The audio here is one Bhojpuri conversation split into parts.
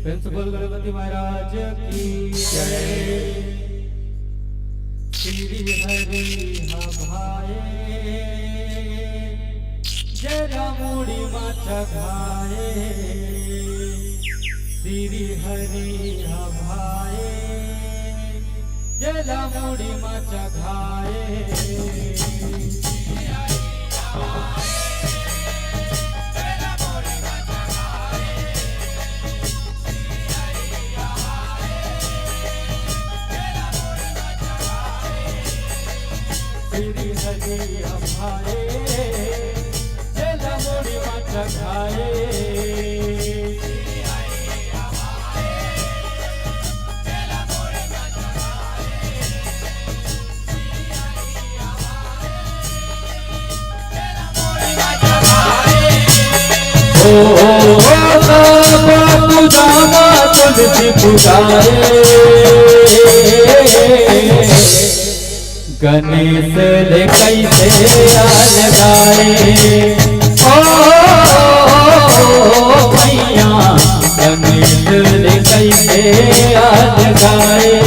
प्रिंसिपल गणपति महाराज की जय। श्री हरि भाए जय रामुड़ी माचा खाए। श्री हरि भाए जय रामुड़ी माचा खाए। गणेश ले कैसे लगाए ओ मैया गणेश ले कैसे लगाए।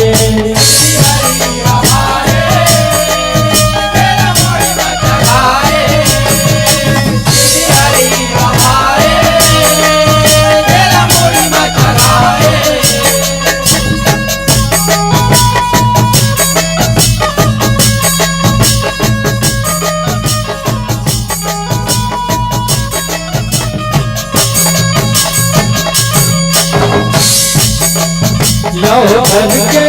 घर के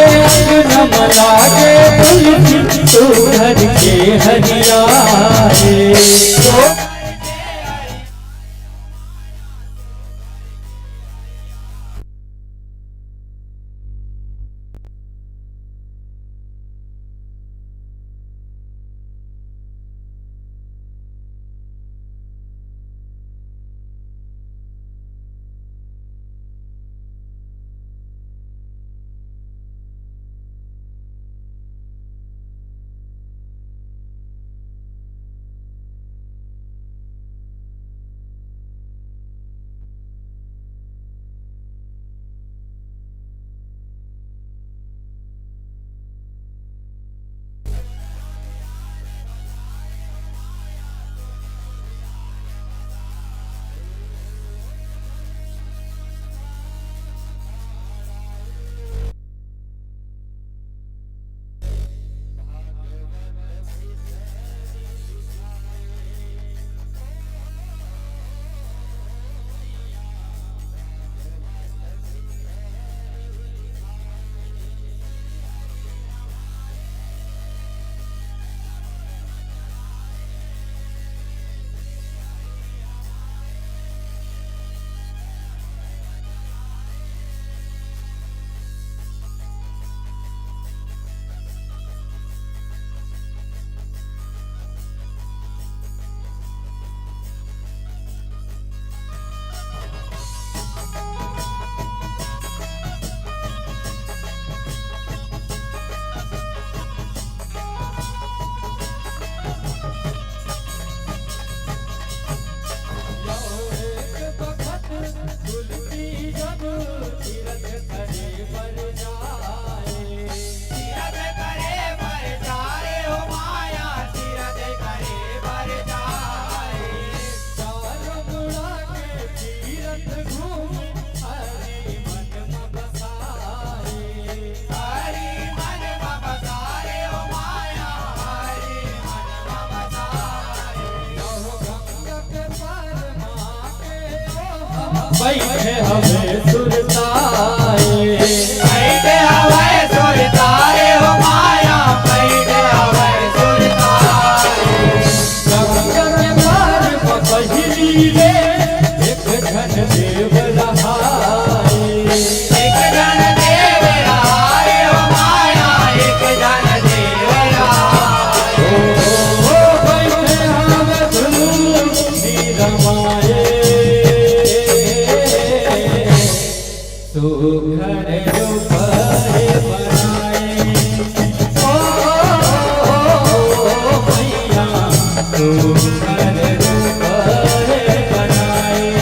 अंगन लागे तुलसी तो घर के हरियाए। बैठे हवे सुरताए बैठे हवे सुरताए हो माया बैठे हवे सुरताए गंगा के पार पकहिली रे एक घन देव रहाए एक जन देव रहाए हो माया एक जन देव रहाए ओ बैठे हवे धूली रमाए सुखर रूपरे बनाए ओ मैया सुखर रूपरे बनाए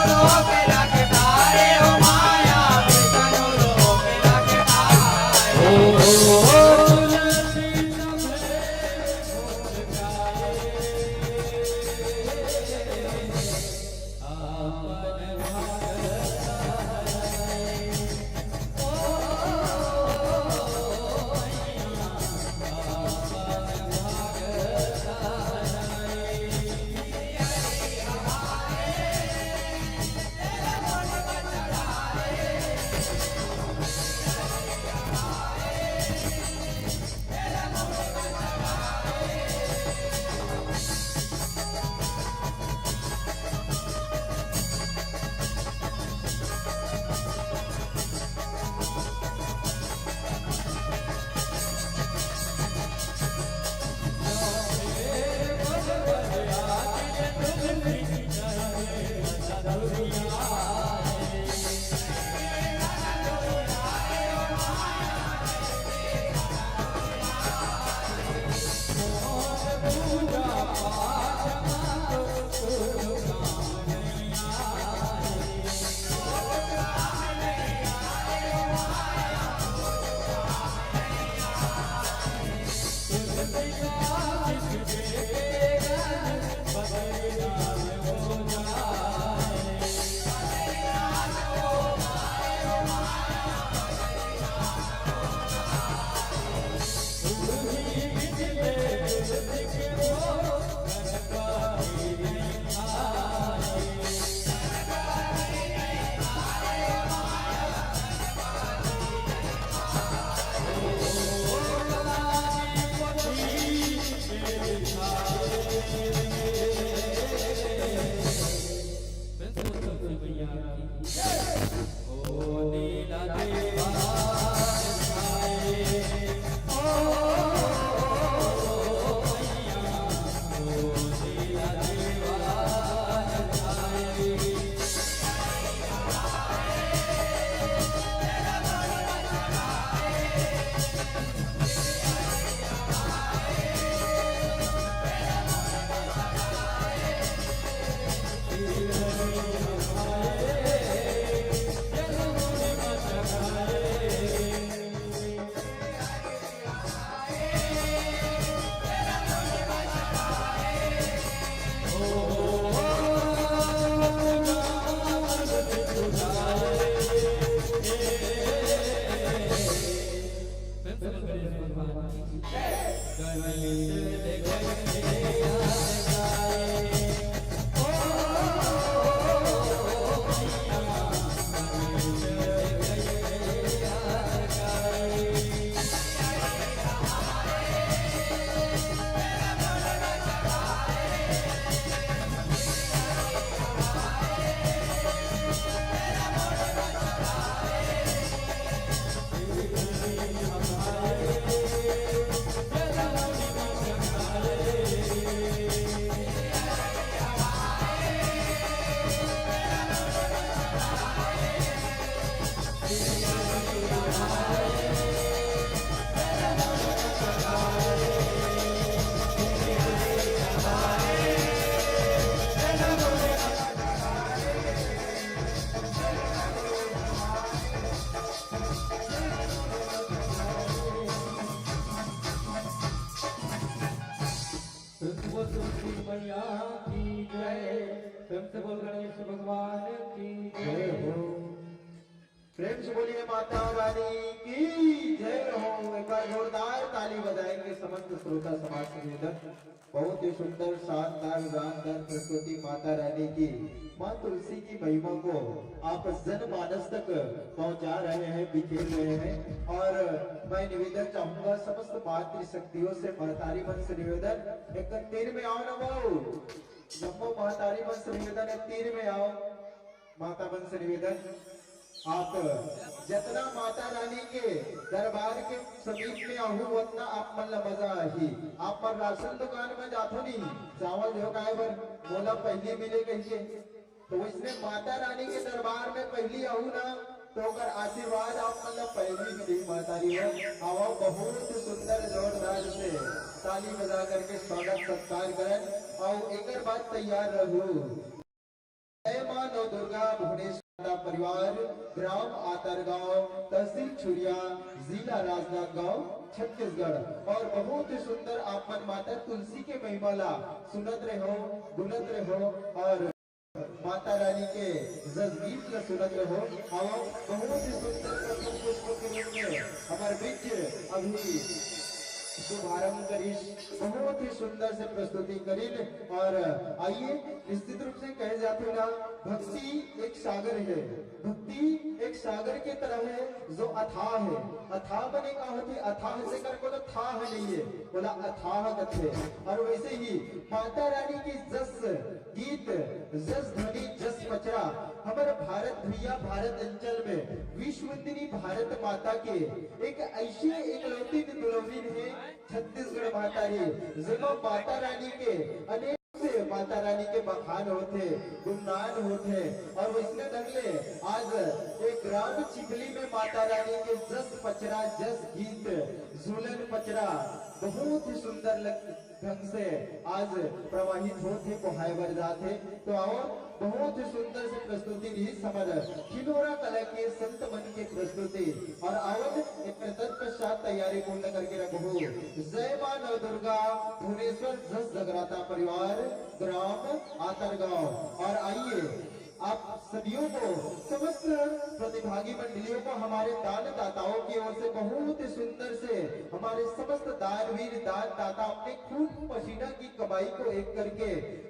लोक रखतारे हो माया विष्णु लोक रखतारे प्रेम से बोलिए माता रानी की जय हो। एक बार जोरदार ताली बजाएंगे समस्त श्रोता समाज के निवेदन। बहुत ही सुंदर शानदार शानदार प्रस्तुति माता रानी की, माँ तुलसी की महिमा को आप जनमानस तक पहुंचा रहे हैं, बिखेर रहे हैं। और मैं निवेदन चाहूंगा समस्त मातृ शक्तियों से, महतारी मन से निवेदन, एक तीर में आओ नमो नमो महतारी मन से निवेदन है, तीर में आओ माता मन से निवेदन। आप जितना माता रानी के दरबार के समीप में आहू उतना आप मन मजा ही। आप पर राशन दुकान में जातो नहीं, चावल जो काय बर बोला पहली मिले कहिए, तो इसने माता रानी के दरबार में पहली आहू ना तो कर आशीर्वाद आप मतलब पहली मिली मातारी हो। आओ बहुत सुंदर जोरदार से ताली बजा करके स्वागत सत्कार करें और एक बात तैयार रहू। जय मां नव दुर्गा भुवनेश्वर परिवार, ग्राम आतरगांव, तहसील छुरिया, जिला राजनांदगांव, छत्तीसगढ़। और बहुत ही सुंदर आप मन माता तुलसी के महिमाला सुनत रहो, गुनत रहो और माता रानी के जसगीत ला सुनत रहो। आओ बहुत ही सुंदर पुष्प के रूप में हमारे बीच अभी शुभारंभ करीश, बहुत ही सुंदर से प्रस्तुति करीन। और आइए निश्चित रूप से कहे जाते ना, भक्ति एक सागर है, भक्ति एक सागर की तरह है जो अथाह है। अथाह बने का होती, अथाह से कर को तो था नहीं है, बोला अथाह कथे। और वैसे ही माता रानी की जस गीत, जस ध्वनि, जस पचरा हमारे भारत भैया भारत अंचल में विश्ववंदिनी भारत माता के एक ऐसी एक लौती दुल्हन है छत्तीसगढ़ मातारी, जिनको माता रानी के अनेक से माता रानी के बखान होते, गुणगान होते। और वैसने ढंगले आज एक ग्राम चिखली में माता रानी के जस पचरा, जस गीत, झूलन पचरा बहुत ही सुंदर ढंग से आज प्रवाहित होते, पोहाए बर जाते। तो आओ बहुत ही सुंदर से प्रस्तुति भी समझ खिलोरा कला के संत मन की प्रस्तुति। और आवत एक तत्पश्चात तैयारी पूर्ण करके रखो। जय मां नव दुर्गा भुवनेश्वर जस जगराता परिवार, ग्राम आतरगांव। और आइए आप सभियों को, समस्त प्रतिभागी मंडलियों को, हमारे दान दाताओं की ओर से बहुत ही सुंदर से हमारे समस्त दानवीर दान दाता अपने खून पसीना की कमाई को एक करके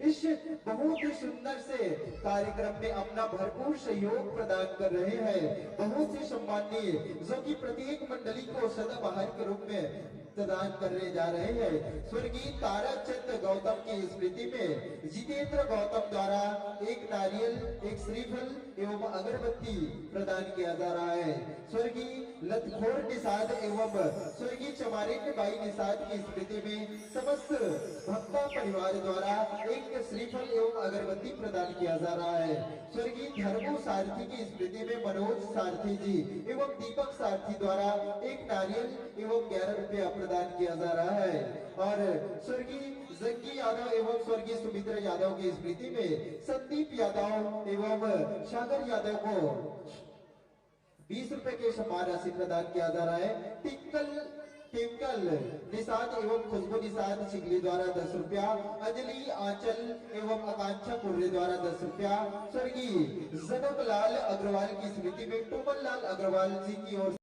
इस बहुत ही सुंदर से कार्यक्रम में अपना भरपूर सहयोग प्रदान कर रहे हैं। बहुत ही सम्माननीय जो कि प्रत्येक मंडली को सदाबहार के रूप में प्रदान करने जा रहे हैं। स्वर्गीय ताराचंद गौतम की स्मृति में जितेंद्र गौतम द्वारा एक नारियल, एक श्रीफल एवं अगरबत्ती प्रदान किया जा रहा है। स्वर्गीय लतखोर निषाद एवं स्वर्गीय चमारिंद बाई निषाद की स्मृति में समस्त भक्ता परिवार द्वारा एक श्रीफल एवं अगरबत्ती प्रदान किया जा रहा है। स्वर्गीय धर्मो सारथी की स्मृति में मनोज सारथी जी एवं दीपक सारथी द्वारा एक नारियल एवं 11 रुपया प्रदान किया जा रहा है। और स्वर्गीय जंगी यादव एवं स्वर्गीय सुमित्रा यादव की स्मृति में संदीप यादव एवं सागर यादव को 20 रुपए के सम्मान राशि प्रदान किया जा रहा है। टिंकल निषाद एवं खुशबू निषाद चिखली द्वारा 10 रुपया, अंजलि आंचल एवं आकांक्षा कुर्रे द्वारा 10 रुपया। स्वर्गीय जनक लाल अग्रवाल की स्मृति में टोमल लाल अग्रवाल जी की ओर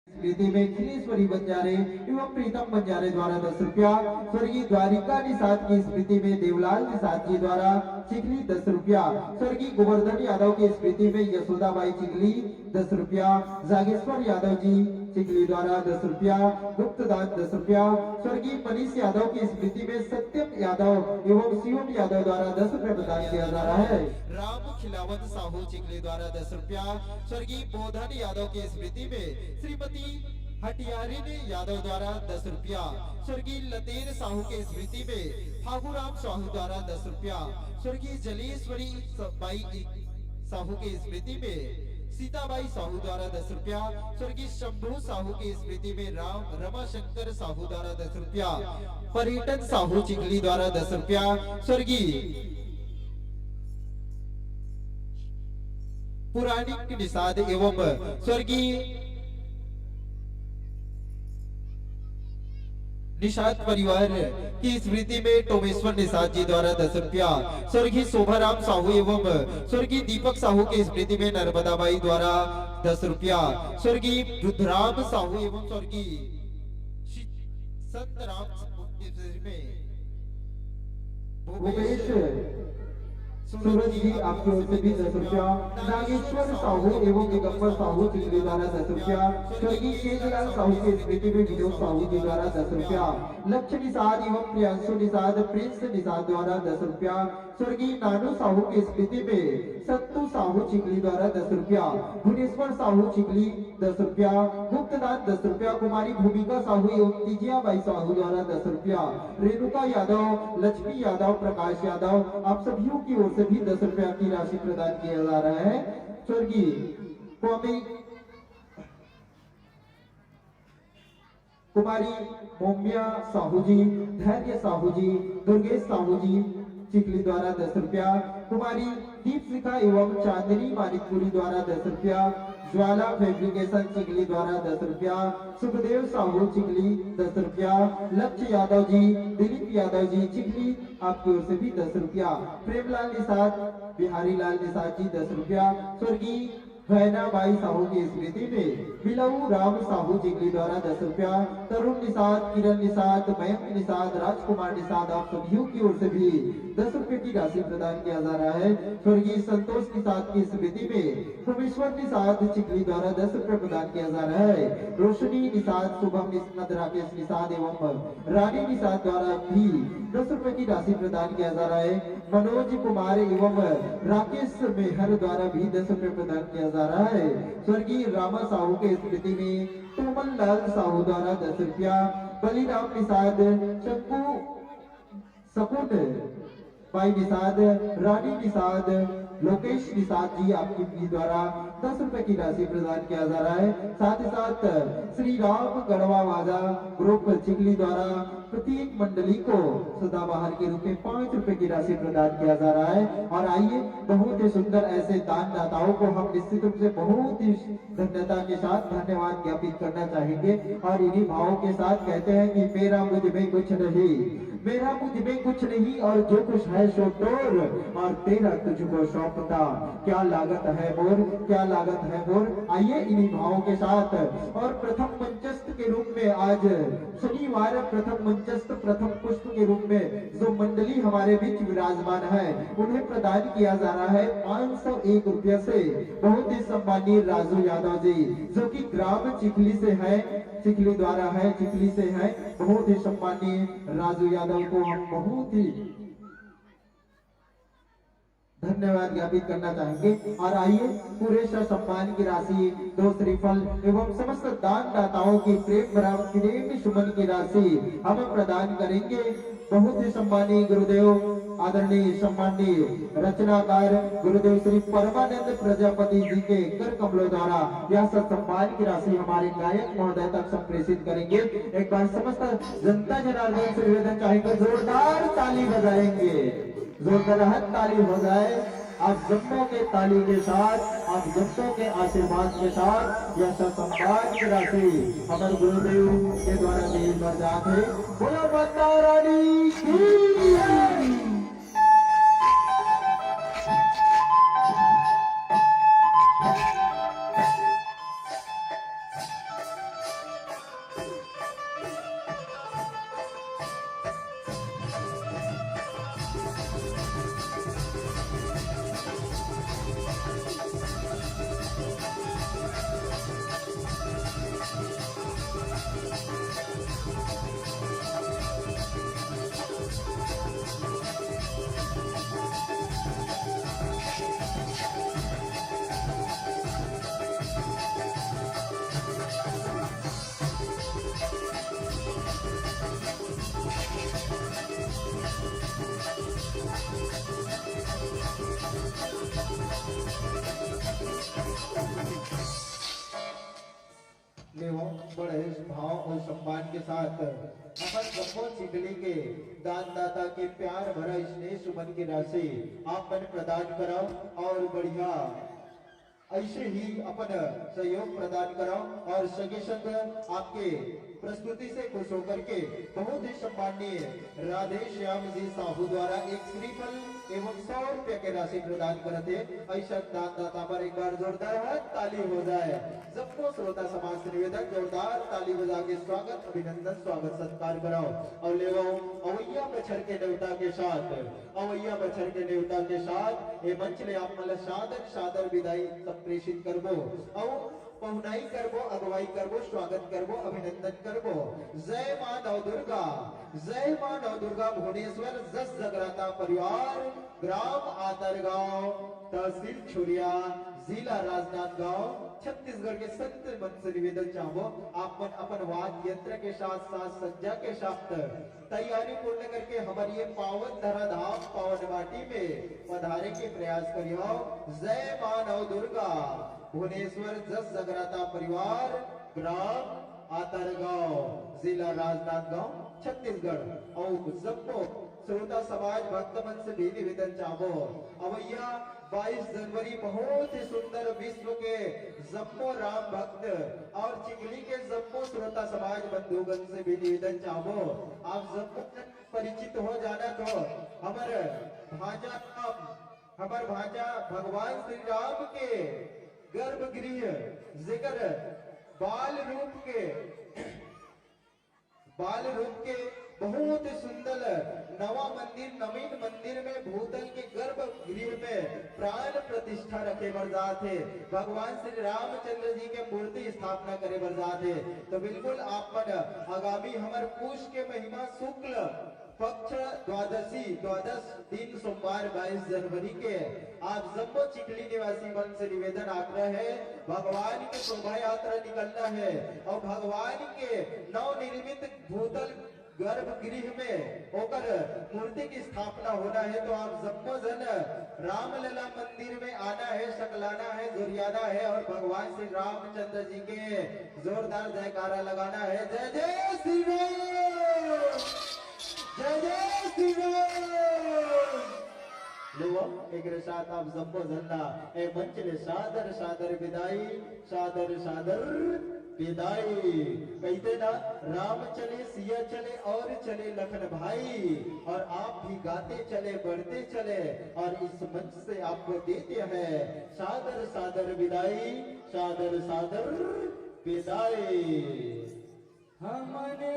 स्मृति में खिलेश्वरी बंजारे एवं प्रीतम बंजारे द्वारा 10 रुपया। स्वर्गीय द्वारिका निषाद की स्मृति में देवलाल निषाद जी द्वारा चिखली 10 रुपया। स्वर्गीय गोवर्धन यादव की स्मृति में यशोदाबाई चिखली 10 रुपया। जागेश्वर यादव जी चिखली द्वारा 10 रुपया। गुप्त दान 10 रुपया। स्वर्गीय मनीष यादव की स्मृति में सत्यम यादव एवं शिवम यादव द्वारा 10 रुपया प्रदान किया जा रहा है। राम खिलावत साहू चिखली द्वारा 10 रुपया। स्वर्गीय बोधन यादव की स्मृति में श्रीमती हटियारिनी यादव द्वारा 10 रुपया। स्वर्गीय लतेन साहू के स्मृति में फागुराम साहू द्वारा 10 रुपया। स्वर्गीय जलेश्वरी बाई साहू के स्मृति में सीताबाई साहू द्वारा 10 रुपया। स्वर्गीय शंभू साहू की स्मृति में राम रमाशंकर साहू द्वारा 10 रुपया। पर्यटन साहू चिखली द्वारा 10 रुपया। स्वर्गीय पुराणिक निषाद एवं स्वर्गीय निषाद परिवार की स्मृति में टोमेश्वर निषाद जी द्वारा 10 रुपया। स्वर्गीय शोभाराम साहू एवं स्वर्गीय दीपक साहू की स्मृति में नर्मदाबाई द्वारा 10 रुपया। स्वर्गीय रुद्राम साहू एवं स्वर्गीय संत राम की स्मृति में भूपेश सूरज जी आपकी ओर से भी 10 रुपया। नागेश्वर साहू एवं दिगंबर साहू चिखली द्वारा 10 रुपया। स्वर्गीय केजलाल साहू की स्मृति में विनोद साहू जी द्वारा 10 रुपया। लक्ष्य निषाद एवं प्रियांशु निषाद प्रिंस निषाद द्वारा 10 रुपया। स्वर्गीय नानू साहू की स्मृति में सत्तू साहू चिखली द्वारा 10 रुपया। भुवनेश्वर साहू चिखली 10 रुपया। गुप्तदान 10 रुपया। कुमारी भूमिका साहू एवं तिजियाबाई साहू द्वारा 10 रुपया। रेणुका यादव, लक्ष्मी यादव, प्रकाश यादव आप सभी की ओर से भी 10 रुपया की राशि प्रदान किया जा रहा है। स्वर्गीय कुमारी मोमिया साहू जी, धैर्य साहू जी, दुर्गेश साहू जी चिखली द्वारा 10 रुपया। कुमारी दीपशिखा एवं चांदनी मानिकपुरी द्वारा 10 रुपया। ज्वाला फैब्रिकेशन चिखली द्वारा 10 रुपया। सुखदेव साहू चिखली 10 रुपया। लक्ष्य यादव जी, दिलीप यादव जी चिखली आपकी ओर से भी 10 रुपया। प्रेमलाल निषाद, बिहारी लाल निषाद जी 10 रुपया। स्वर्गीय भैनाबाई साहू की स्मृति में बिलऊ राम साहू चिखली द्वारा 10 रुपया। तरुण निषाद, किरण निषाद, मयंक निषाद, राजकुमार निषाद आप सभी की ओर से भी 10 रुपए की राशि प्रदान किया जा रहा है। स्वर्गीय संतोष निषाद की स्मृति में भुवनेश्वर निषाद चिखली द्वारा 10 रुपए प्रदान किया जा रहा है। रोशनी निषाद, शुभम निषाद, राकेश निषाद एवं रानी निषाद द्वारा भी 10 रुपए की राशि प्रदान किया जा रहा है। मनोज कुमार एवं राकेश मेहर द्वारा भी 10 रुपए प्रदान किया जा रहा है। स्वर्गीय रामा साहू के स्मृति में तोमल लाल साहू द्वारा 10 रुपया। बलिराम निषाद, शंकु सकुट भाई निषाद, रानी निषाद, लोकेश निषाद जी आपकी द्वारा 10 रुपए की राशि प्रदान किया जा रहा है। साथ ही साथ श्री राम गढ़वा वाजा ग्रुप चिखली द्वारा प्रत्येक मंडली को सदाबहार के रूप में 5 रुपए की राशि प्रदान किया जा रहा है। और आइए बहुत ही सुंदर ऐसे दान दाताओं को हम निश्चित रूप से बहुत ही धन्यता के साथ धन्यवाद ज्ञापित करना चाहेंगे और इन्हीं भावों के साथ कहते हैं कि मेरा मुझ में कुछ नहीं, मेरा मुझ में कुछ नहीं और जो कुछ है सो तोर और तेरा तुझको सौंपता। क्या लागत है मोर, क्या लागत है मोर। आइए इन्हीं भावों के साथ और प्रथम मंचस्थ के रूप में आज शनिवार प्रथम मंचस्थ प्रथम पुष्प के रूप में जो मंडली हमारे बीच विराजमान है उन्हें प्रदान किया जा रहा है 501 रुपये से बहुत ही सम्मानीय राजू यादव जी जो कि ग्राम चिखली से है, चिखली द्वारा है, चिखली से है। बहुत ही सम्मानीय राजू यादव को हम बहुत ही धन्यवाद ज्ञापित करना चाहेंगे। और आइए पूरे सम्मान की राशि, 2 श्रीफल एवं समस्त दान दाताओं की प्रेम सुमन की राशि हम प्रदान करेंगे। बहुत ही सम्मानीय गुरुदेव, आदरणीय सम्मानीय रचनाकार गुरुदेव श्री परमानंद प्रजापति जी के कर कमलों द्वारा यह सम्मान की राशि हमारे गायक महोदय तक संप्रेषित करेंगे। एक बार समस्त जनता जनार्दन से निवेदन चाहेंगे, जोरदार ताली बजाएंगे, जोरदार ताली हो जाए। आप जनता के ताली के साथ, आप जनता के आशीर्वाद के साथ यह सम्मान की राशि हमारे गुरुदेव के द्वारा दी बरदात है। बोलो माता रानी की। लेवो बड़े भाव और सम्मान के साथ अपन जम्मो चिकली के दानदाता के प्यार भरा स्नेह सुमन की राशि आप मन प्रदान करो और बढ़िया ऐसे ही अपन सहयोग प्रदान कराओ और सगे संग आपके प्रस्तुति से खुश होकर के बहुत ही सम्माननीय राधे श्याम जी साहू द्वारा एक श्रीफल एवं 100 रुपये के राशि प्रदान करते ऐसा दानदाता पर एक बार जोरदार हाथ ताली हो जाए। सबको श्रोता समाज से निवेदन जोरदार ताली बजा के स्वागत अभिनंदन स्वागत सत्कार कराओ और ले अवैया बछर के देवता के साथ अवैया बछर के देवता के साथ ये मंच ले आप मतलब सादर सादर विदाई सब प्रेषित करबो और पहुनाई करबो अगुवाई करबो स्वागत करबो अभिनंदन करबो। जय मां नव दुर्गा, जय मां नव दुर्गा भुवनेश्वर जस जगराता परिवार ग्राम आतरगांव तहसील छुरिया जिला राजनांदगांव छत्तीसगढ़ के संत मन से निवेदन चाहो आप अपन वाद्य यंत्र के साथ साथ सज्जा के साथ तैयारी पूर्ण करके हमारी ये पावन धराधाम पावन माटी में पधारे के प्रयास करियो। जय मां नव दुर्गा भुवनेश्वर जस जगराता परिवार ग्राम आतरगांव जिला राजनांदगांव छत्तीसगढ़ और सबको श्रोता समाज भक्त मन से भी निवेदन चाहो अवैया 22 जनवरी बहुत ही सुंदर विश्व के जम्मो राम भक्त और चिकली के जम्मो श्रोता समाज बंधुगण से भी निवेदन चाहो आप जम्मो परिचित हो जाना तो हमारे भांजा भगवान श्री राम के गर्भगृह जिक्र बाल रूप के बहुत सुंदर नवा मंदिर नवीन मंदिर में भूतल के गर्भगृह में प्राण प्रतिष्ठा रखे बरजात है भगवान श्री रामचंद्र जी के मूर्ति स्थापना करे बरजात है। तो बिल्कुल आप पर आगामी हमारे पुष के महीना शुक्ल पक्ष द्वादश दिन सोमवार 22 जनवरी के आप जम्मो चिकली निवासी मन से निवेदन आग्रह है भगवान के शोभा यात्रा निकलना है और भगवान के नवनिर्मित भूतल गर्भगृह में होकर मूर्ति की स्थापना होना है। तो आप जम्मो जन रामलला मंदिर में आना है सकलाना है जुरियाना है और भगवान श्री रामचंद्र जी के जोरदार जयकारा लगाना है। जय जय श्री राम, जय जय श्री राम। लो एक साथ आप जम्मो जन्ना ए मंच ले सादर सादर विदाई सादर सादर विदाई कहते ना राम चले सिया चले और चले लखन भाई और आप भी गाते चले बढ़ते चले और इस मंच से आपको देते हैं सादर सादर विदाई सादर सादर विदाई। हमने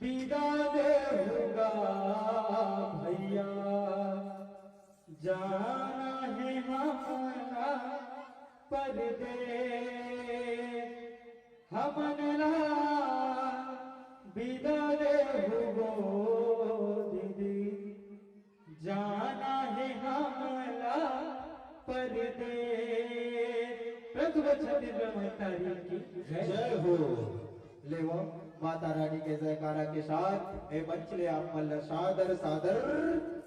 विदा देगा भैया जाना है हमारा परदे हमने विदा देगा दीदी जाना है हमारा परदे। जय हो। लेवो माता रानी के जयकारा के साथ ए मंच ले आप मल्ल सादर सादर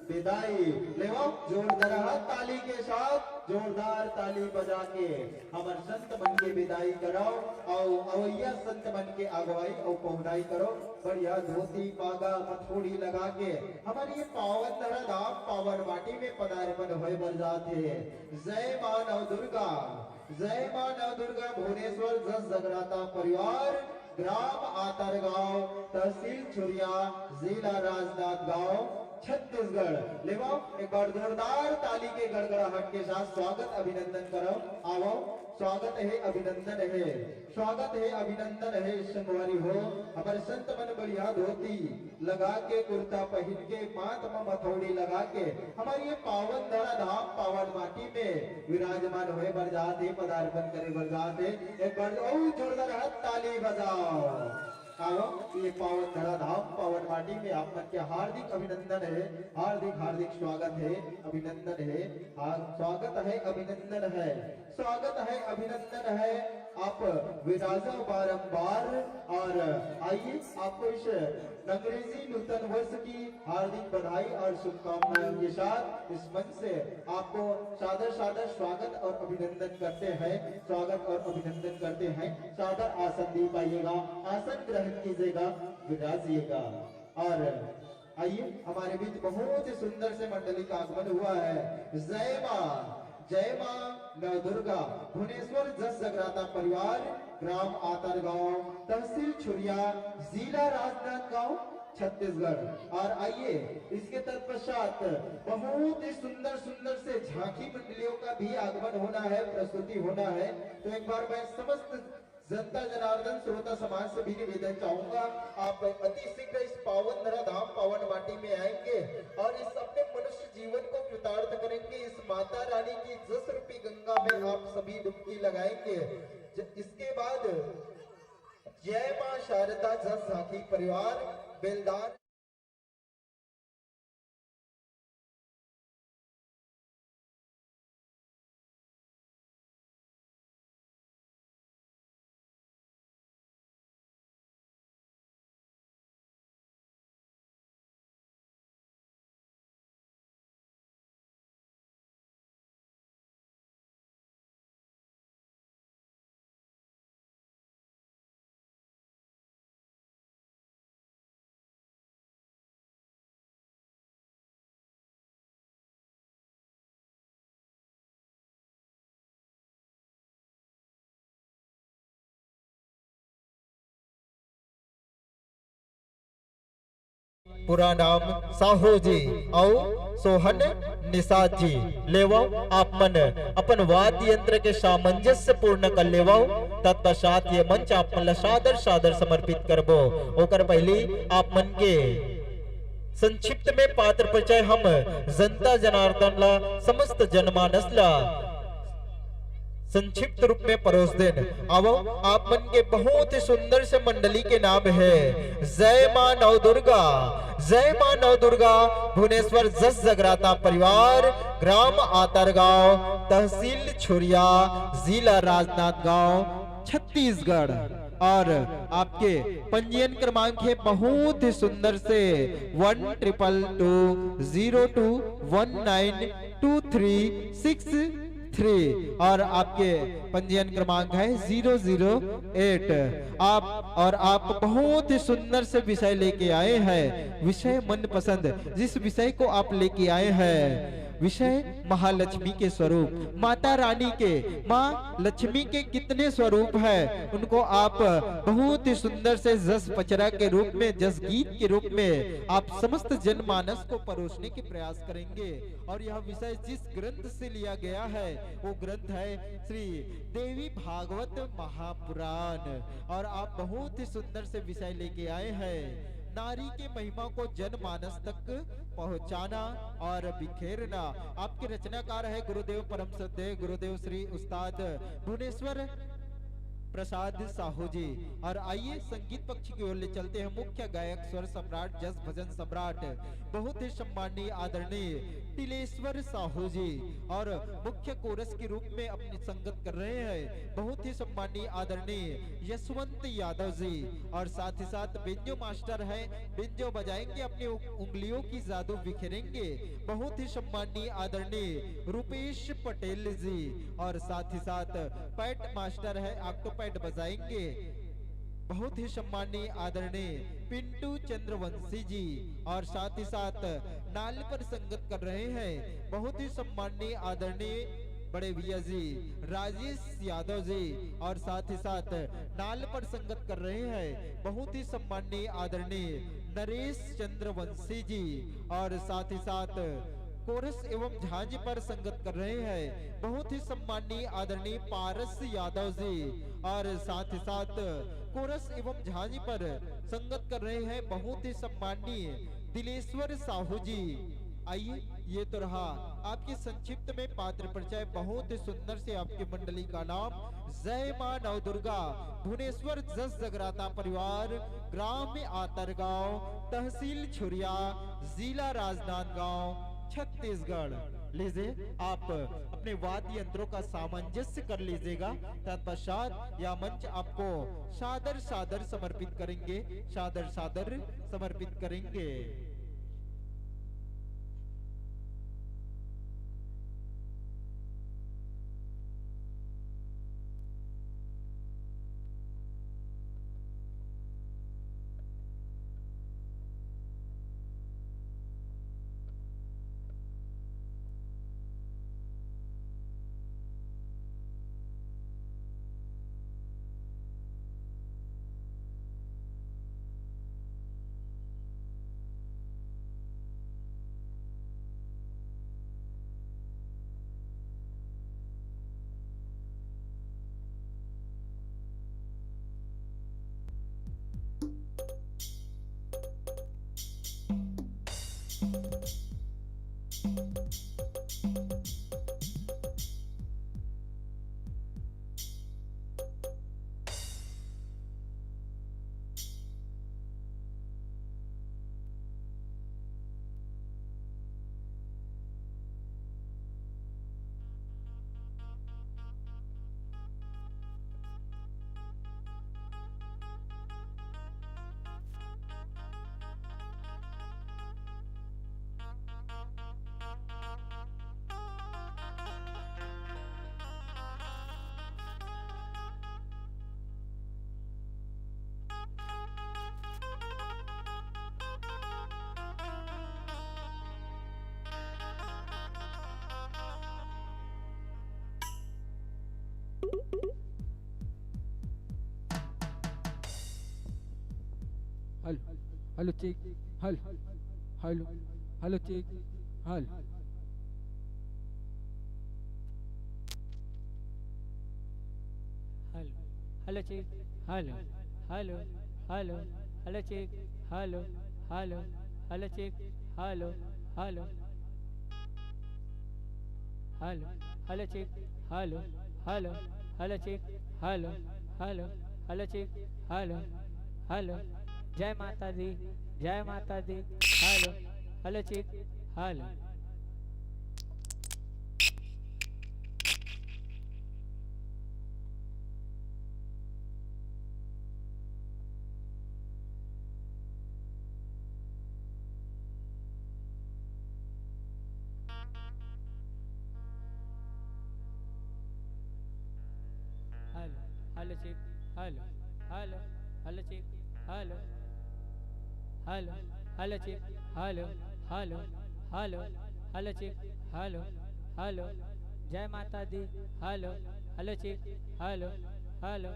विदाई। लेवो जोरदार ताली के साथ जोरदार ताली बजा के हमारे संत मन के विदाई कराओ और अवैया संत मन के अगुवाई और पहुनाई करो। बढ़िया धोती पागा मथोड़ी लगा के हमारी ये पावन तरह धाम पावन माटी में पदार्पण होए बर जाते हैं। जय मां नव दुर्गा, जय मां नव दुर्गा भुवनेश्वर जस जगराता परिवार ग्राम आतरगांव तहसील छुरिया जिला राजनांदगांव छत्तीसगढ़। लेवा एक बार जोरदार ताली के गड़गड़ाहट के साथ स्वागत अभिनंदन करो। आओ स्वागत है अभिनंदन है, स्वागत है अभिनंदन है। संगवारी हो हमारे संत मन बढ़िया धोती लगा के कुर्ता पहन के माथ में मथौड़ी लगा के हमारी ये पावन धरा धाम पावन माटी में विराजमान हुए बरजाते पदार्पण करे बरजाते। एक बार जोरदार हाथ ताली बजाओ। आओ ये पावन धरा धाम पावन माटी में आप मन के हार्दिक अभिनंदन है, हार्दिक हार्दिक स्वागत है अभिनंदन है, स्वागत है अभिनंदन है, स्वागत है अभिनंदन है। आप विराजा बारंबार। और आइए आपको इस अंग्रेजी नूतन वर्ष की हार्दिक बधाई और शुभकामनाओं के साथ इस मंच से आपको सादर सादर स्वागत और अभिनंदन करते हैं, स्वागत और अभिनंदन करते हैं। सादर आसन दे पाइएगा, आसन ग्रहण कीजिएगा, विराजिएगा। और आइए हमारे बीच बहुत ही सुंदर से मंडली का आगमन हुआ है। जय मां नव दुर्गा भुवनेश्वर जस जगराता परिवार, ग्राम आतरगांव, तहसील छुरिया, जिला राजनांदगांव, छत्तीसगढ़। और आइए इसके तत्पश्चात बहुत ही सुंदर सुंदर से झांकी मंडलियों का भी आगमन होना है, प्रस्तुति होना है। तो एक बार मैं समस्त जनता जनार्दन श्रोता समाज से भी निवेदन चाहूंगा, आप अति शीघ्र इस पावन धराधाम पावन माटी में आएंगे और इस अपने मनुष्य जीवन को कृतार्थ करेंगे। इस माता रानी की जस रूपी गंगा में आप सभी डुबकी लगाएंगे। इसके बाद जय मां शारदा जस झांकी परिवार, बेलदार पूरा नाम साहू जी और सोहन निषाद जी लेवो। आप मन अपन वाद्य यंत्र के सामंजस्य पूर्ण कर लेवो। तत्पश्चात ये मंच आप मन सादर सादर समर्पित करबो। ओकर पहली आप मन के संक्षिप्त में पात्र परिचय हम जनता जनार्दन ला समस्त जनमानस ला संक्षिप्त रूप में परोस देन। आवो आप मन के बहुत ही सुंदर से मंडली के नाम है जय मां नव दुर्गा, जय मां नव दुर्गा भुवनेश्वर जस जगराता परिवार, ग्राम आतरगांव, तहसील छुरिया, जिला राजनांदगांव, छत्तीसगढ़। और आपके पंजीयन क्रमांक है बहुत ही सुंदर से 12221923236 और आपके पंजीयन क्रमांक है 008। आप बहुत ही सुंदर से विषय लेके आए हैं। विषय मनपसंद जिस विषय को आप लेके आए हैं, विषय महालक्ष्मी के स्वरूप, माता रानी के, माँ लक्ष्मी के कितने स्वरूप है उनको आप बहुत ही सुंदर से जस पचरा के रूप में, जस गीत के रूप में आप समस्त जनमानस को परोसने के प्रयास करेंगे। और यह विषय जिस ग्रंथ से लिया गया है वो ग्रंथ है श्री देवी भागवत महापुराण। और आप बहुत ही सुंदर से विषय लेके आए हैं, नारी के महिमा को जनमानस तक पहुंचाना और बिखेरना। आपके रचनाकार है गुरुदेव परम श्रद्धेय गुरुदेव श्री उस्ताद भुवनेश्वर प्रसाद साहू जी। और आइए संगीत पक्ष की ओर ले चलते हैं मुख्य गायक स्वर सम्राट जस भजन सम्राट बहुत ही सम्माननीय आदरणीय तिलेश्वर साहू जी। और मुख्य कोरस के रूप में अपनी संगत कर रहे हैं बहुत ही सम्माननीय आदरणीय यशवंत यादव जी। और साथ ही साथ बेंजो मास्टर है, बेंजो बजाएंगे, अपनी उंगलियों की जादू बिखेरेंगे बहुत ही सम्माननीय आदरणीय रूपेश पटेल जी। और साथ ही साथ पैट मास्टर है, ऑक्टोपैड बजाएंगे बहुत ही सम्माननीय आदरणीय पिंटू चंद्रवंशी जी। और साथ ही साथ नाल पर संगत कर रहे हैं बहुत ही सम्माननीय आदरणीय बड़े भैया जी राजेश यादव जी। और साथ ही साथ नाल पर संगत कर रहे हैं बहुत ही सम्माननीय आदरणीय नरेश चंद्रवंशी जी। और साथ ही साथ कोरस एवं झांझ पर संगत कर रहे हैं बहुत ही सम्माननीय आदरणीय पारस यादव जी। और साथ ही साथ कोरस एवं झांझ पर संगत कर रहे हैं बहुत ही सम्माननीय दिलेश्वर साहू जी। आइए ये तो रहा आपके संक्षिप्त में पात्र परिचय। बहुत ही सुंदर से आपकी मंडली का नाम जय मां नव दुर्गा भुवनेश्वर जस जगराता परिवार, ग्राम आतरगांव, तहसील छुरिया, जिला राजनांदगांव, छत्तीसगढ़। लीजिए आप अपने वाद्य यंत्रों का सामंजस्य कर लीजिएगा। तत्पश्चात यह मंच आपको सादर सादर समर्पित करेंगे, सादर सादर समर्पित करेंगे। Hello hello check hello hello hello check hello hello hello check hello hello hello hello check hello hello hello check hello hello hello hello check hello hello hello check hello hello hello check hello hello जय माता दी, जय माता दी। Hello hello check hello hello hello check hello hello hello check hello hello hello check hello hello hello hello check hello hello जय माता दी। Hello hello check hello hello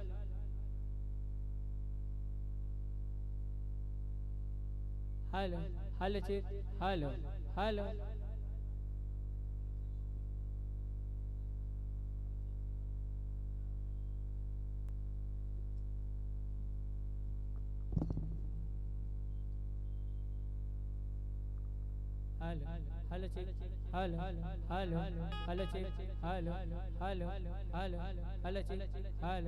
hello hello check hello hello hello hello check hello hello hello check hello hello hello hello check hello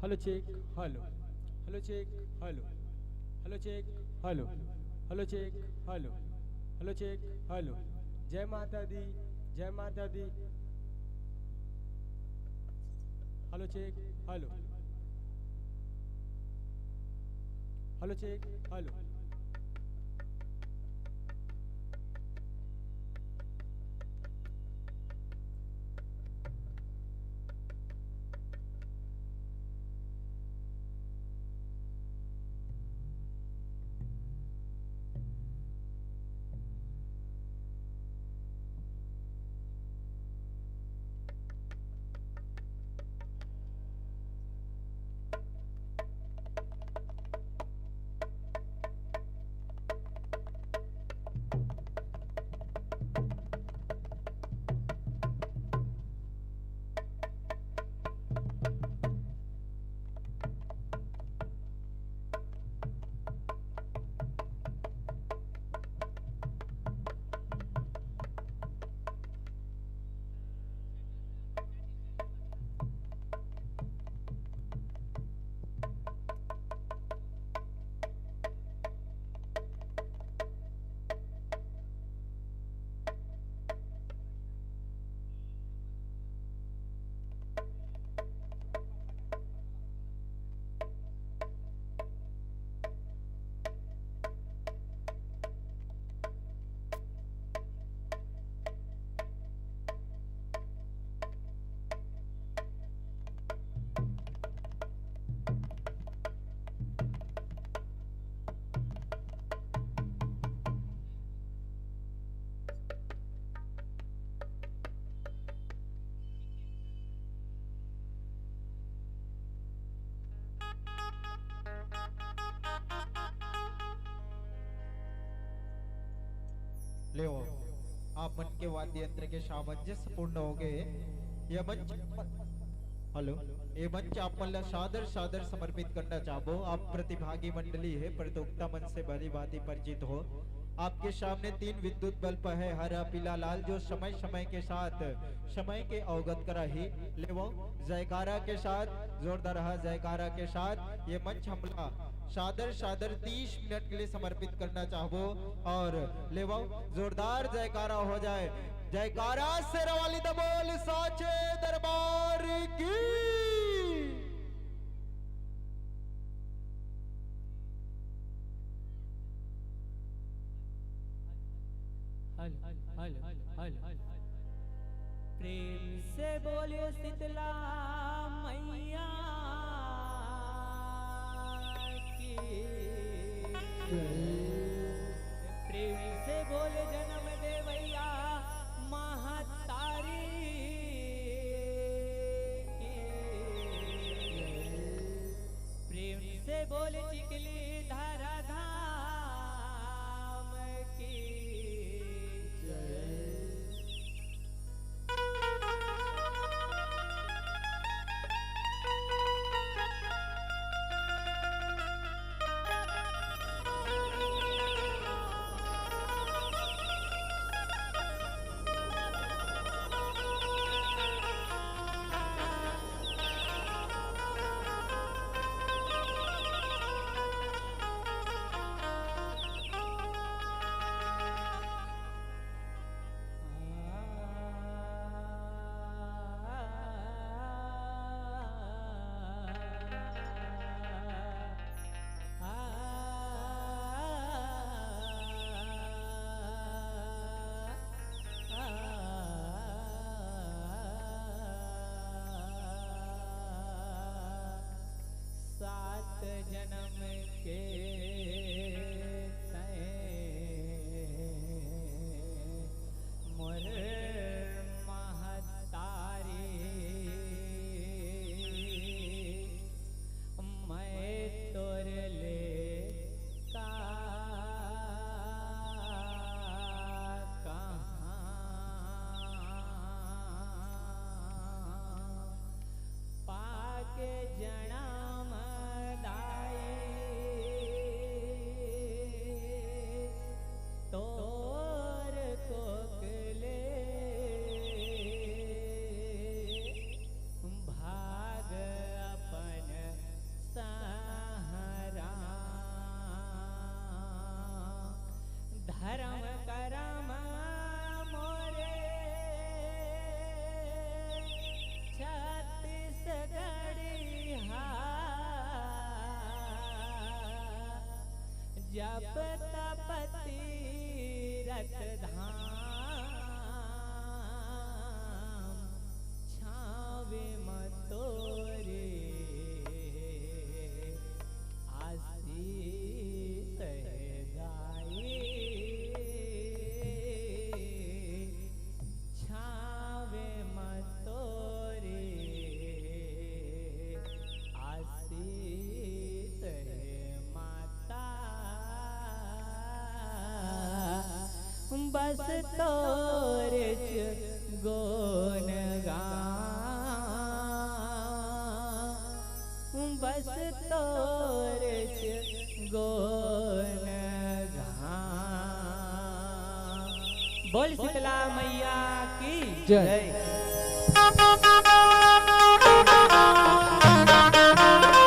hello check hello hello check hello hello check hello hello check hello hello check hello जय माता दी, जय माता दी। Hello check hello hello check hello ले आप मन के वाद्य यंत्र के सामंजस्य पूर्ण हो गए। यह मंच हेलो ये मंच आप मला सादर सादर समर्पित करना चाहो। आप प्रतिभागी मंडली है प्रतियोगिता मंच से भली भांति परिचित हो। आपके सामने 3 विद्युत बल्ब है, हरा पीला लाल, जो समय समय के साथ समय के अवगत करा ही ले वो जयकारा के साथ जोरदार जयकारा के साथ ये मंच हमला सादर सादर 30 मिनट के लिए समर्पित करना चाहो। और ले वो जोरदार जयकारा हो जाए। जयकारा शेरवाली दबोल साचे दरबार की। प्रेम से बोले शीतला मैया की। प्रेम से बोले जन्म देवैया महातारी की। प्रेम से बोले चिकली धारा धाम की। सात जन्म के मोर महतारी मैं तोर ले पाके जन्म तोर कोकले भाग अपन सहरा धर्म करम मोरे छत्तीसगढ़ी जप तपति रत धाम छावे मतोरे आशीष गाई छावे मतोरे आशीष माता बस तोरे गोन गाऊं बस तोरे गोन गाऊं। बोल शीतला मैया की जय। Thank you.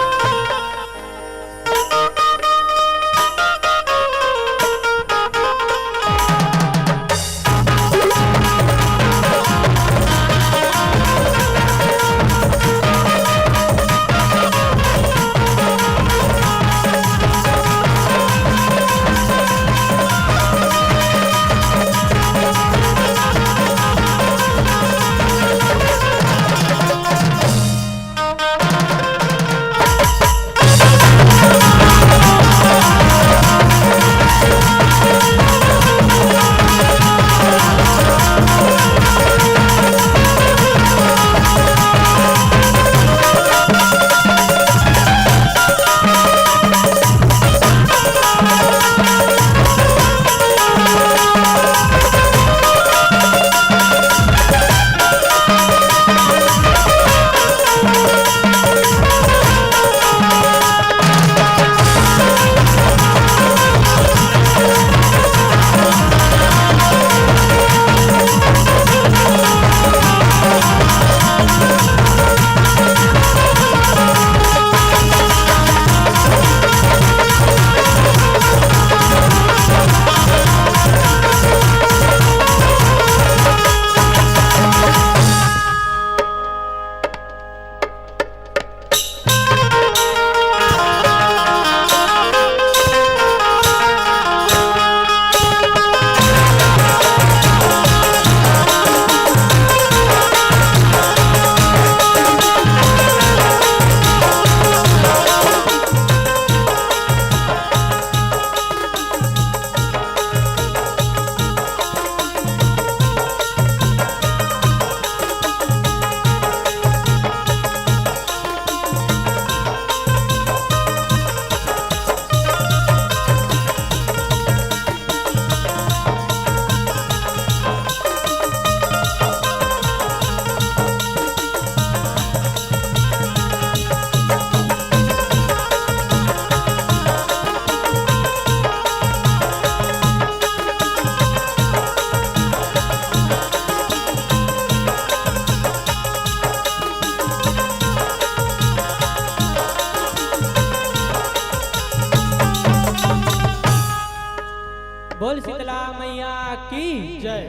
बोल शीतला मैया की जय।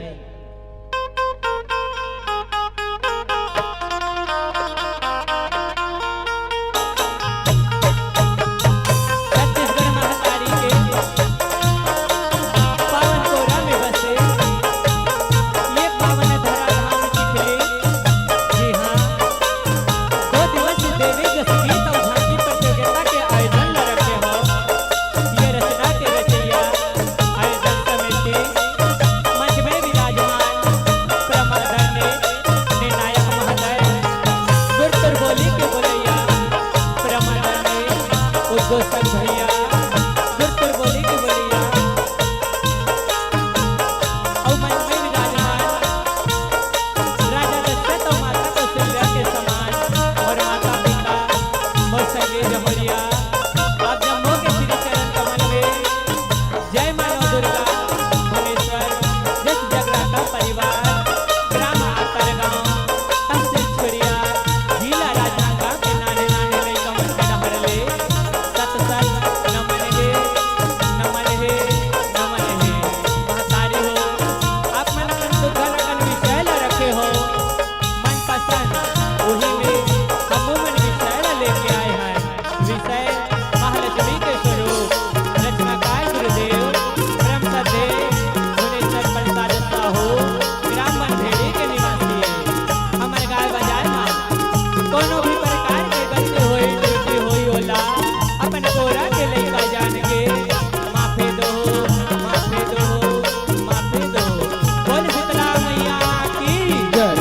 छत्तीसगढ़ महातारी के पावन कोरा में बसे ये पावन धरा धाम चिखली। जी हाँ, 2 दिवसीय देवी संगीत और झांकी प्रतियोगिता के आयोजन ल रखे हो। ये रचना के रचैया आयोजन समिति मंच में विराजमान प्रमादरणीय निर्णायक महोदय गुरुतर बोली के बोलैया प्रमादरणीय उद्घोषक भैया गुरुतर बोली के बोलैया और मंच में विराजमान राजा दशरथ और माता कौशल्या के समान और माता पिता और संगे जमरिया आप जम्मू के श्री चरण कमल में जय मानव दुर्गा भुवनेश्वर जस जगराता परिवार ग्राम आतरगांव तहसील छोड़िया जिला राजनांदगांव के नाने नाने में कमल के डहरले सत सत नमन हे नमन हे नमन हे। महतारी हो आप मन अपन दुर्गा लगन विषय ला रखे हो मन पसंद वही में हम मन विषय ला लेके आए हैं। विषय महालक्ष्मी के स्वरूप रचनाकार गुरुदेव ब्रह्म सदेव भुवनेश्वर प्रसाद साहू ग्राम बनभेड़ी के निवासी है। हमर गाय बजाय मां कोनो भी प्रकार के गलती होई त्रुटि होई होला अपन गोरा के लइका जान के माफी दो माफी दो माफी दो। बोल शीतला मैया की जय।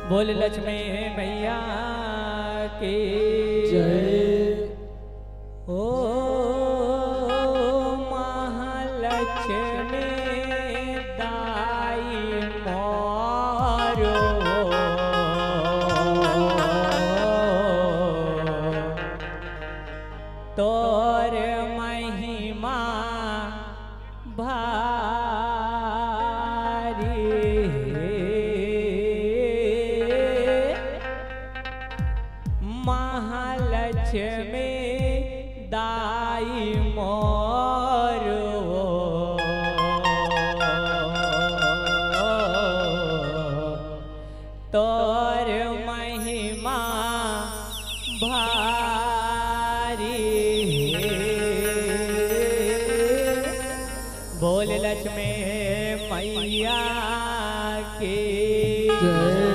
बोल लक्ष्मी मैया की जय। ओ महालक्ष्मी दाई मोरो तोर महिमा महालक्ष्मी दाई मोरो तोर महिमा भारी। बोल लक्ष्मी मैया की जय।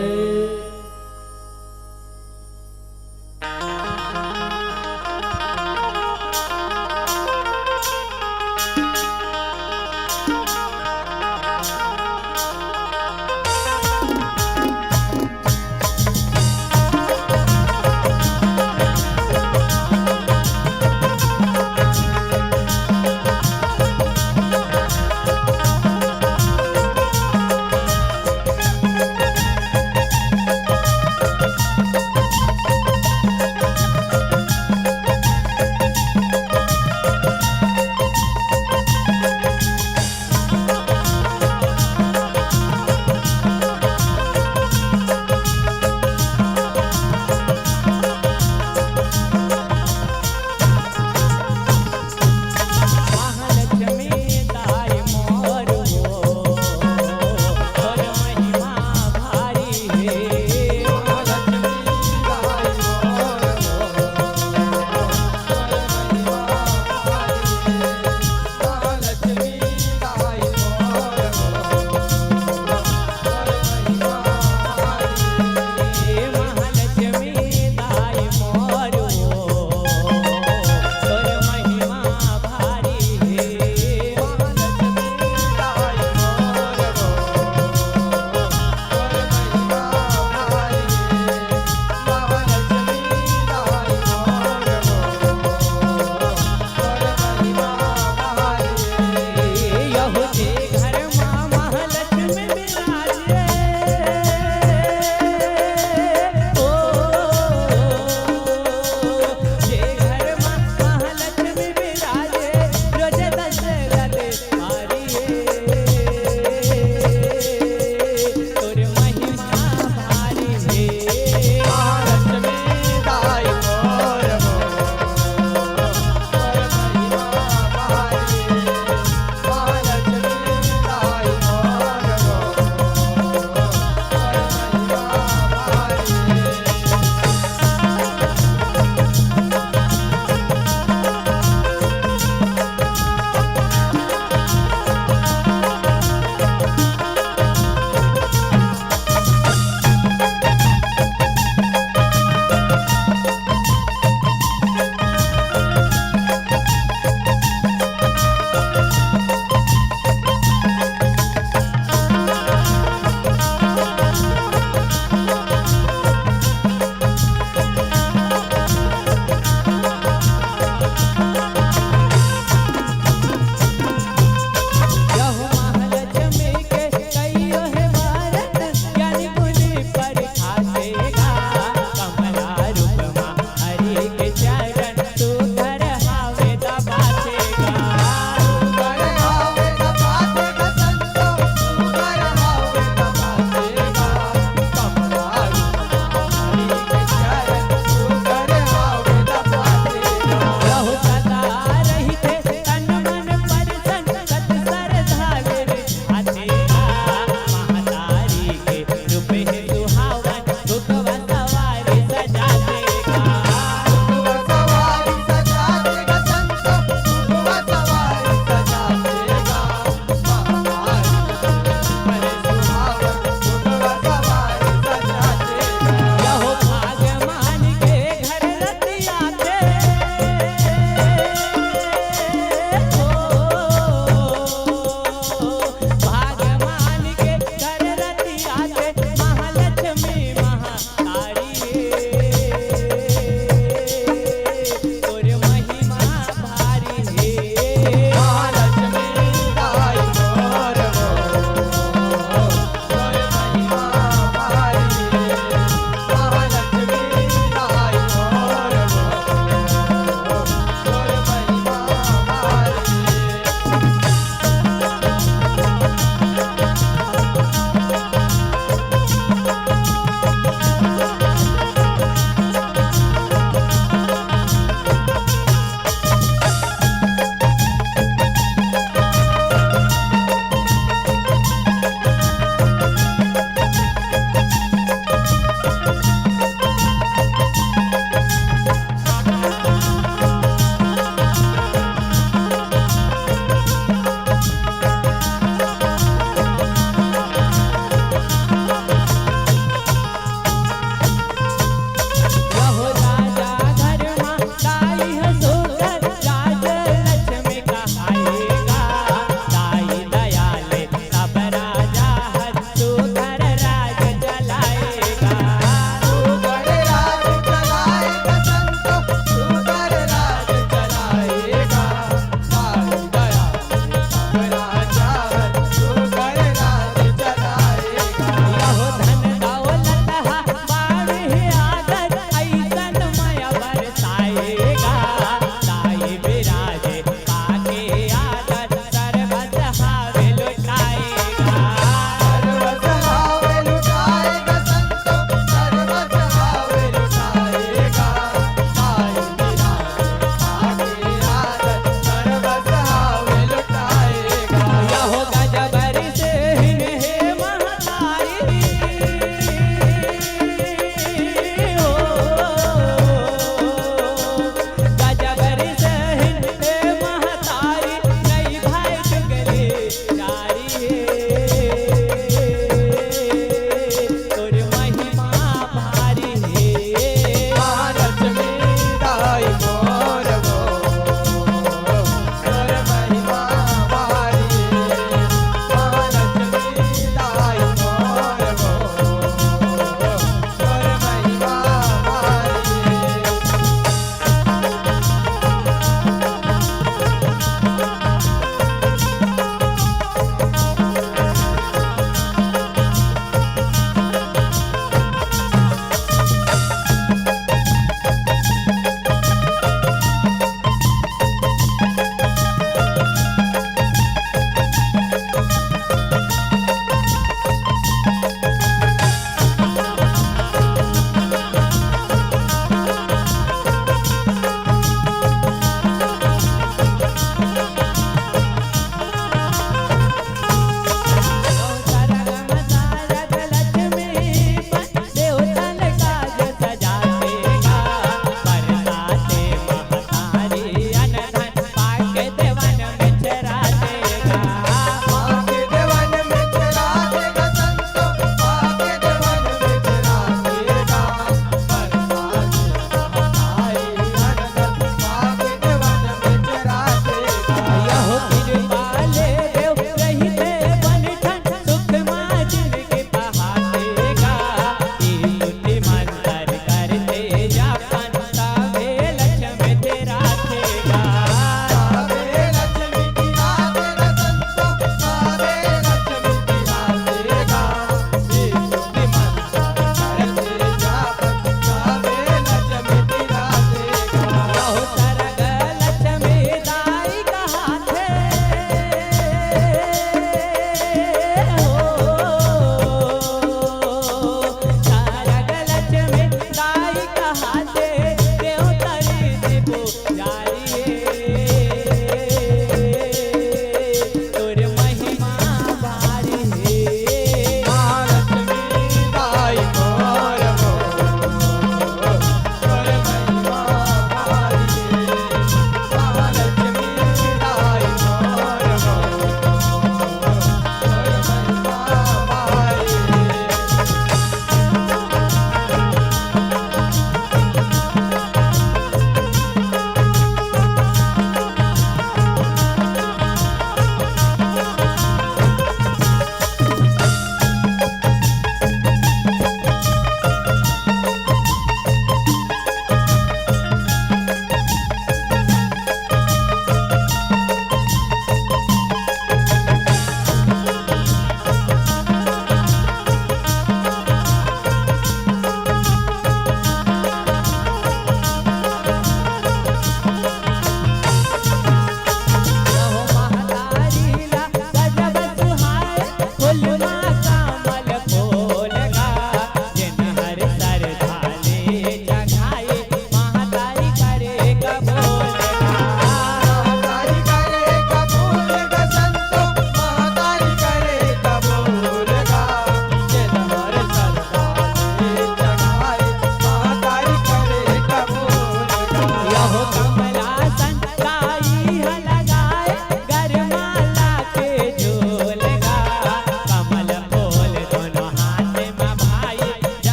हो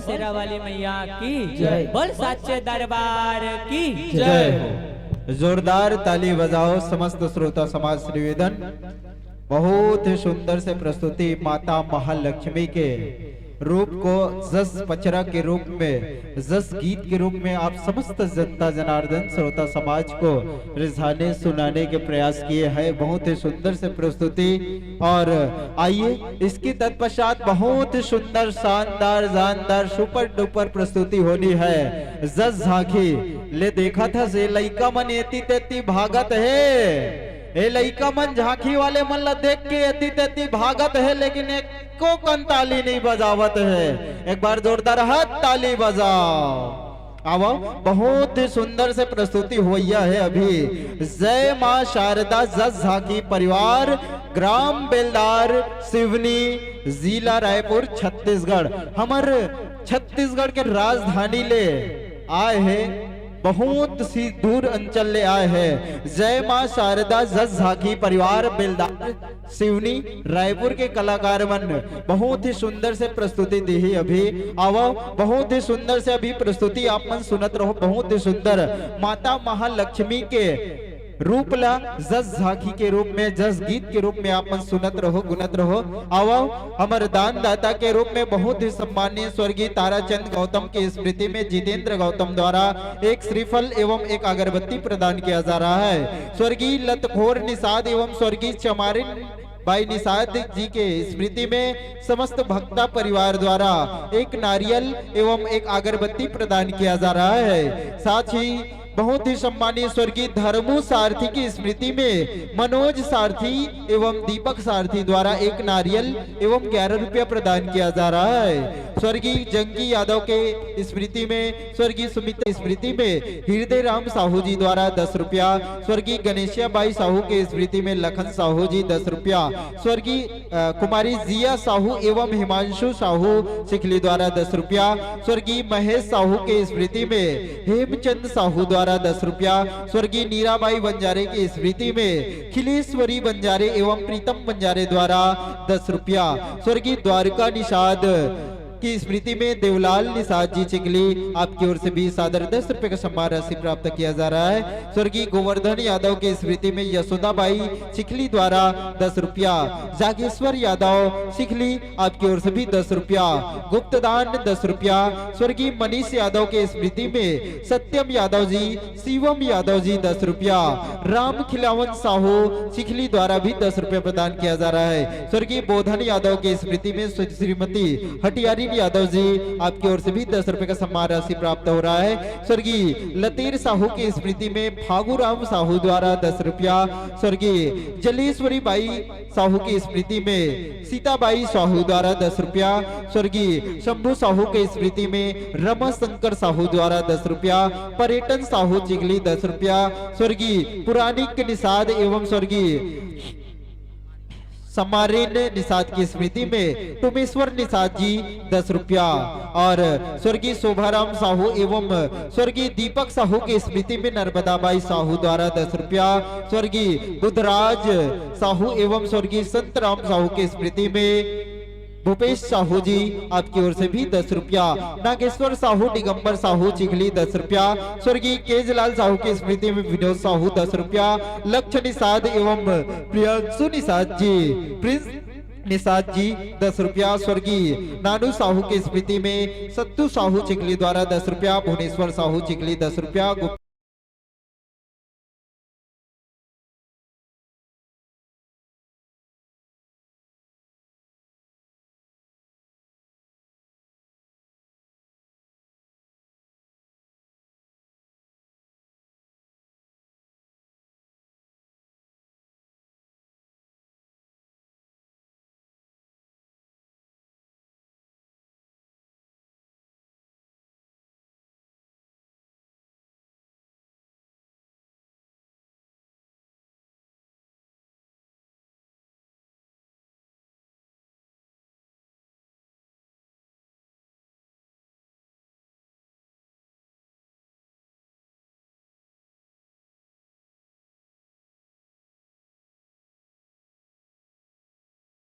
शेरा वाली मैया की जय, बोल साचे दरबार की जय हो। जोरदार ताली बजाओ समस्त श्रोता समाज निवेदन। बहुत ही सुंदर से प्रस्तुति माता महालक्ष्मी के रूप को जस पचरा के रूप में, जस गीत के रूप में आप समस्त जनता जनार्दन श्रोता समाज को रिझाने सुनाने के प्रयास किए हैं। बहुत ही सुंदर से प्रस्तुति। और आइए इसके तत्पश्चात बहुत ही सुंदर शानदार जानदार सुपर डुपर प्रस्तुति होनी है। जस झांकी ले देखा था से लइका मन एती तेती भागत है, ए लइका मन झांकी वाले मन ला देख के एती तेती भागत है, लेकिन एक को कन ताली नहीं बजावत है। एक बार जोरदार हाथ ताली बजाओ। आओ, बहुत ही सुंदर से प्रस्तुति हुई है अभी। जय मां शारदा जस झांकी परिवार, ग्राम बेलदार, सिवनी, जिला रायपुर, छत्तीसगढ़। हमारे छत्तीसगढ़ के राजधानी ले आए हैं, बहुत सी दूर अंचल ले आए हैं। जय मां शारदा जस झांकी परिवार, बेलदार, सिवनी, रायपुर के कलाकार मन बहुत ही सुंदर से प्रस्तुति दी है अभी। आओ, बहुत ही सुंदर से अभी प्रस्तुति आप मन सुनत रहो। बहुत ही सुंदर माता महालक्ष्मी के रूप ला जस झांकी के रूप में, जस गीत के रूप में आप मन सुनत रहो, गुनत रहो। आओ, हमारे दान दाता के रूप में बहुत ही सम्मानीय स्वर्गीय ताराचंद गौतम की स्मृति में जितेंद्र गौतम द्वारा एक श्रीफल एवं एक अगरबत्ती प्रदान किया जा रहा है। स्वर्गीय लतखोर निषाद एवं स्वर्गीय चमारिन भाई निषाद जी के स्मृति में समस्त भक्ता परिवार द्वारा एक नारियल एवं एक अगरबत्ती प्रदान किया जा रहा है। साथ ही बहुत ही सम्मानीय स्वर्गीय धर्मू सारथी की स्मृति में मनोज सारथी एवं दीपक सारथी द्वारा एक नारियल एवं 11 रुपया प्रदान किया जा रहा है। स्वर्गीय जंगी यादव के स्मृति में, स्वर्गीय सुमित्रा स्मृति में हृदय राम साहू जी द्वारा 10 रुपया, स्वर्गीय गणेशिया बाई साहू के स्मृति में लखन साहू जी 10 रुपया, स्वर्गीय कुमारी जिया साहू एवं हिमांशु साहू सिखली द्वारा 10 रुपया, स्वर्गीय महेश साहू के स्मृति में हेमचंद साहू द्वारा 10 रुपया, स्वर्गीय नीराबाई बंजारे की स्मृति में खिलेश्वरी बंजारे एवं प्रीतम बंजारे द्वारा 10 रुपया, स्वर्गीय द्वारका निषाद की स्मृति में देवलाल निषाद जी चिखली आपकी ओर से भी सादर 10 रुपए का सम्मान राशि प्राप्त किया जा रहा है। स्वर्गीय गोवर्धन यादव की स्मृति में यशोदाबाई चिखली द्वारा 10 रुपया, जागेश्वर यादव चिखली आपकी ओर से भी 10 रुपया, गुप्तदान 10 रुपया, स्वर्गीय मनीष यादव के स्मृति में सत्यम यादव जी, शिवम यादव जी 10 रुपया, राम खिलावन साहू चिखली द्वारा भी 10 रुपया प्रदान किया जा रहा है। स्वर्गीय बोधन यादव के स्मृति में श्रीमती हटियारी यादव जी आपकी ओर से भी 10 रुपए का सम्मान राशि प्राप्त हो रहा है। स्वर्गीय लतीर साहू की स्मृति में फागुराम साहू द्वारा 10 रुपया, स्वर्गीय जलेश्वरी बाई साहू की स्मृति में सीताबाई साहू द्वारा 10 रुपया, स्वर्गीय शंभू साहू के स्मृति में रमाशंकर साहू द्वारा 10 रुपया, पर्यटन साहू चिखली 10 रुपया, स्वर्गीय पुराणिक निषाद एवं स्वर्गीय समारीन निषाद की स्मृति में टुमेश्वर निषाद जी 10 रुपया, और स्वर्गीय शोभाराम साहू एवं स्वर्गीय दीपक साहू की स्मृति में नर्मदाबाई साहू द्वारा 10 रुपया, स्वर्गीय बुधराज साहू एवं स्वर्गीय संतराम साहू की स्मृति में भूपेश साहू जी आपकी ओर से भी 10 रुपया, नागेश्वर साहू दिगंबर साहू चिखली 10 रुपया, स्वर्गीय केजलाल साहू की स्मृति में विनोद साहू 10 रुपया, लक्ष्य निषाद एवं प्रियांशु निषाद जी, प्रिंस निषाद जी 10 रुपया, स्वर्गीय नानू साहू की स्मृति में सत्तू साहू चिखली द्वारा 10 रुपया, भुवनेश्वर साहू चिखली 10 रुपया।